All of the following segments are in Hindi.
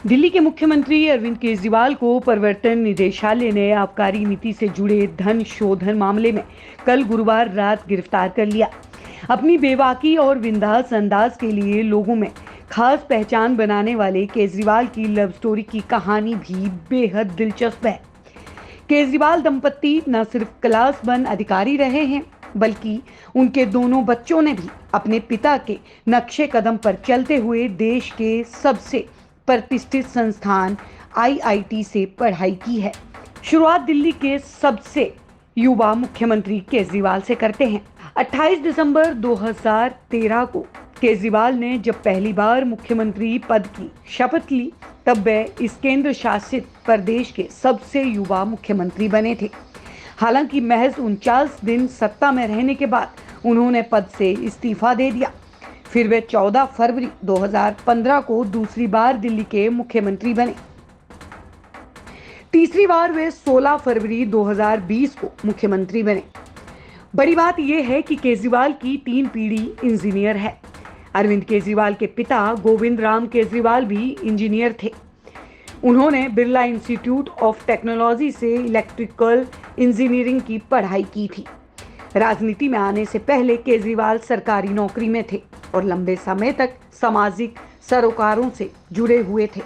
दिल्ली के मुख्यमंत्री अरविंद केजरीवाल को प्रवर्तन निदेशालय ने आबकारी नीति से जुड़े धन शोधन मामले में कल गुरुवार रात गिरफ्तार कर लिया। अपनी बेबाकी और बिंदास अंदाज के लिए लोगों में खास पहचान बनाने वाले केजरीवाल की लव स्टोरी की कहानी भी बेहद दिलचस्प है। केजरीवाल दंपत्ति न सिर्फ क्लास वन अधिकारी रहे हैं, बल्कि उनके दोनों बच्चों ने भी अपने पिता के नक्शे कदम पर चलते हुए देश के सबसे प्रतिष्ठित संस्थान आईआईटी से पढ़ाई की है। शुरुआत दिल्ली के सबसे युवा मुख्यमंत्री केजरीवाल से करते हैं। 28 दिसंबर 2013 को केजरीवाल ने जब पहली बार मुख्यमंत्री पद की शपथ ली, तब वे इस केंद्र शासित प्रदेश के सबसे युवा मुख्यमंत्री बने थे। हालांकि महज 49 दिन सत्ता में रहने के बाद उन्होंने पद से इस्तीफा दे दिया। फिर वे 14 फरवरी 2015 को दूसरी बार दिल्ली के मुख्यमंत्री बने। तीसरी बार वे 16 फरवरी 2020 को मुख्यमंत्री बने। बड़ी बात यह है कि केजरीवाल की 3 पीढ़ी इंजीनियर है। अरविंद केजरीवाल के पिता गोविंद राम केजरीवाल भी इंजीनियर थे। उन्होंने बिरला इंस्टीट्यूट ऑफ टेक्नोलॉजी से इलेक्ट्रिकल इंजीनियरिंग की पढ़ाई की थी। राजनीति में आने से पहले केजरीवाल सरकारी नौकरी में थे और लंबे समय तक सामाजिक सरोकारों से जुड़े हुए थे।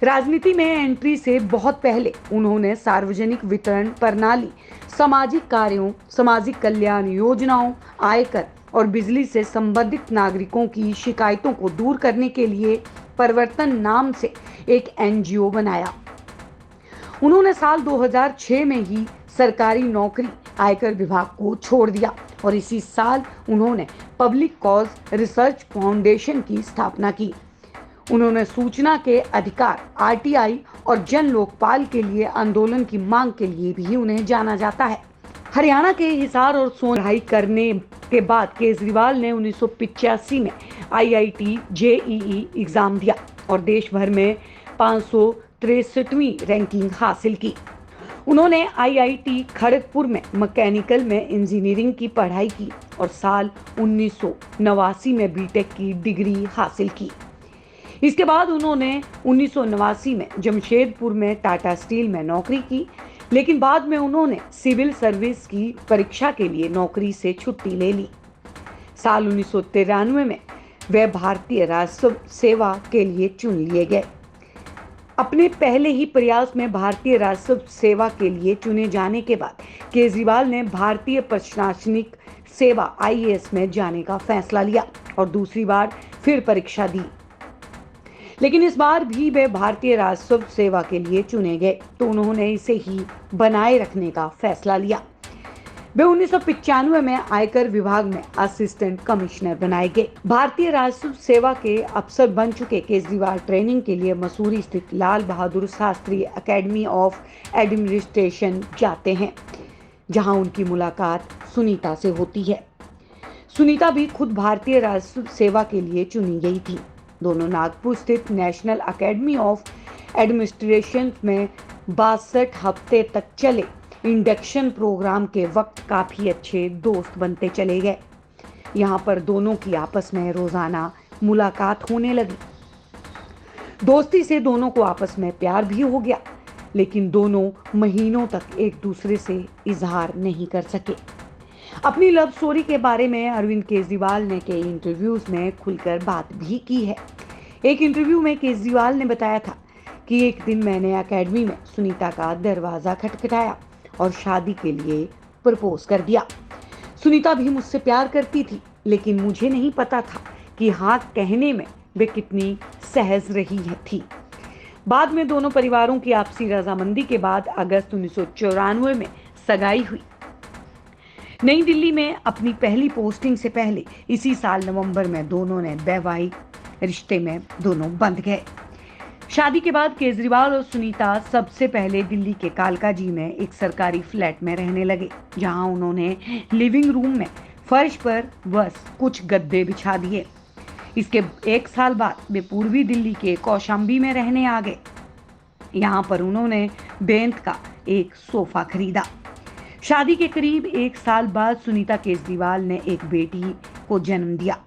राजनीति में एंट्री से बहुत पहले उन्होंने सार्वजनिक वितरण प्रणाली, सामाजिक कार्यों, सामाजिक कल्याण योजनाओं, आयकर और बिजली से संबंधित नागरिकों की शिकायतों को दूर करने के लिए प्रवर्तन नाम से एक एनजीओ बनाया। उन्होंने साल 2006 में ही सरकारी नौकरी आयकर विभाग को छोड़ दिया और इसी साल उन्होंने पब्लिक कॉज रिसर्च फाउंडेशन की स्थापना की। उन्होंने सूचना के अधिकार, आरटीआई और जन लोकपाल के लिए आंदोलन की मांग के लिए भी उन्हें जाना जाता है। हरियाणा के हिसार और सोन करने के बाद केजरीवाल ने 1985 में आईआईटी जेईई एग्जाम दिया और देश भर में 563वीं रैंकिंग हासिल की। उन्होंने आईआईटी खड़गपुर में मैकेनिकल में इंजीनियरिंग की पढ़ाई की और साल 1989 में बीटेक की डिग्री हासिल की। इसके बाद उन्होंने 1989 में जमशेदपुर में टाटा स्टील में नौकरी की, लेकिन बाद में उन्होंने सिविल सर्विस की परीक्षा के लिए नौकरी से छुट्टी ले ली। साल 1993 में वे भारतीय राजस्व सेवा के लिए चुन लिए गए। अपने पहले ही प्रयास में भारतीय राजस्व सेवा के लिए चुने जाने के बाद केजरीवाल ने भारतीय प्रशासनिक सेवा आईएएस में जाने का फैसला लिया और दूसरी बार फिर परीक्षा दी, लेकिन इस बार भी वे भारतीय राजस्व सेवा के लिए चुने गए तो उन्होंने इसे ही बनाए रखने का फैसला लिया। वे 1995 में आयकर विभाग में असिस्टेंट कमिश्नर बनाए गए। भारतीय राजस्व सेवा के अफसर बन चुके केजरीवाल ट्रेनिंग के लिए मसूरी स्थित Lal Bahadur Shastri academy of administration जाते हैं, जहां उनकी मुलाकात सुनीता से होती है। सुनीता भी खुद भारतीय राजस्व सेवा के लिए चुनी गई थी। दोनों नागपुर स्थित नेशनल एकेडमी ऑफ एडमिनिस्ट्रेशन में 62 हफ्ते तक चले इंडक्शन प्रोग्राम के वक्त काफी अच्छे दोस्त बनते चले गए। यहाँ पर दोनों की आपस में रोजाना मुलाकात होने लगी। दोस्ती से दोनों को आपस में प्यार भी हो गया, लेकिन दोनों महीनों तक एक दूसरे से इजहार नहीं कर सके। अपनी लव स्टोरी के बारे में अरविंद केजरीवाल ने कई इंटरव्यूज में खुलकर बात भी की है। एक इंटरव्यू में केजरीवाल ने बताया था कि एक दिन मैंने एकेडमी में सुनीता का दरवाजा खटखटाया और शादी के लिए प्रपोज कर दिया। सुनीता भी मुझसे प्यार करती थी, लेकिन मुझे नहीं पता था कि हाँ कहने में वे कितनी सहज रही थी। बाद में दोनों परिवारों की आपसी रजामंदी के बाद अगस्त 1994 में सगाई हुई। नई दिल्ली में अपनी पहली पोस्टिंग से पहले इसी साल नवंबर में दोनों ने वैवाहिक रिश्ते में दोनों बंध गए। शादी के बाद केजरीवाल और सुनीता सबसे पहले दिल्ली के कालकाजी में एक सरकारी फ्लैट में रहने लगे, जहां उन्होंने लिविंग रूम में फर्श पर बस कुछ गद्दे बिछा दिए। इसके 1 साल बाद वे पूर्वी दिल्ली के कौशाम्बी में रहने आ गए। यहाँ पर उन्होंने बेंत का एक सोफा खरीदा। शादी के करीब 1 साल बाद सुनीता केजरीवाल ने एक बेटी को जन्म दिया।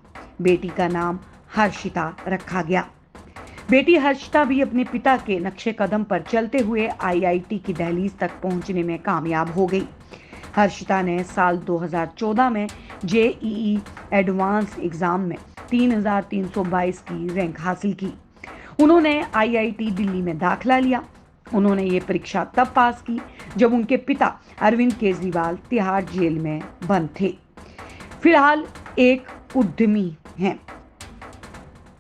बेटी का नाम हर्षिता रखा गया। बेटी हर्षिता भी अपने पिता के नक्शे कदम पर चलते हुए आईआईटी की दहलीज तक पहुंचने में कामयाब हो गई। हर्षिता ने साल 2014 में जेईई एडवांस एग्जाम में 3322 की रैंक हासिल की। उन्होंने आईआईटी दिल्ली में दाखिला लिया। उन्होंने ये परीक्षा तब पास की जब उनके पिता अरविंद केजरीवाल तिहाड़ जेल में बंद थे। फिलहाल एक उद्यमी हैं।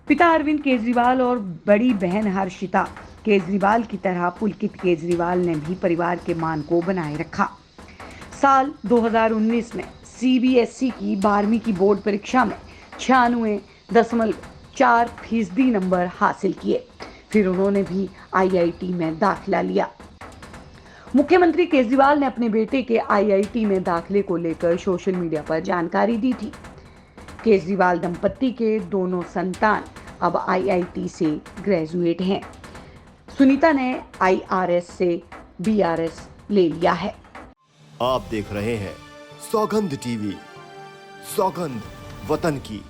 पिता अरविंद केजरीवाल और बड़ी बहन हर्षिता केजरीवाल की तरह पुलकित केजरीवाल ने भी परिवार के मान को बनाए रखा। साल 2019 में सीबीएसई की 12वीं की बोर्ड परीक्षा में 96.4% नंबर हासिल किए। फिर उन्होंने भी आईआईटी में दाखिला लिया। मुख्यमंत्री केजरीवाल ने अपने बेटे के आईआईटी में दाखिले को लेकर सोशल मीडिया पर जानकारी दी थी। केजरीवाल दंपत्ति के दोनों संतान अब आईआईटी से ग्रेजुएट हैं। सुनीता ने आईआरएस से बीआरएस ले लिया है। आप देख रहे हैं सौगंध टीवी, सौगंध वतन की।